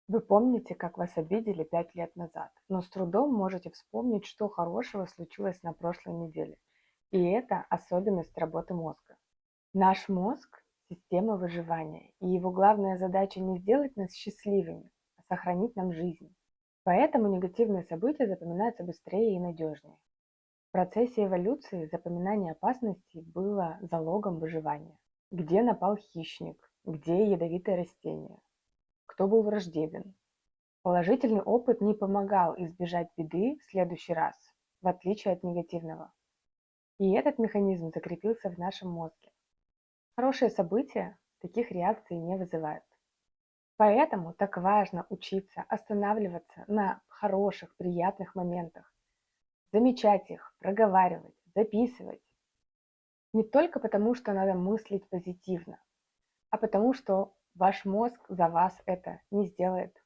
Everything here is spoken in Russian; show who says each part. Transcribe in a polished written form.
Speaker 1: Вы помните, как вас обидели 5 лет назад, но с трудом можете вспомнить, что хорошего случилось на прошлой неделе. И это особенность работы мозга. Наш мозг– система выживания, и его главная задача не сделать нас счастливыми, а сохранить нам жизнь. Поэтому негативные события запоминаются быстрее и надежнее. В процессе эволюции запоминание опасностей было залогом выживания. Где напал хищник, где ядовитое растение, кто был враждебен. Положительный опыт не помогал избежать беды в следующий раз, в отличие от негативного. И этот механизм закрепился в нашем мозге. Хорошие события таких реакций не вызывают. Поэтому так важно учиться останавливаться на хороших, приятных моментах, замечать их, проговаривать, записывать. Не только потому, что надо мыслить позитивно, а потому, что ваш мозг за вас это не сделает.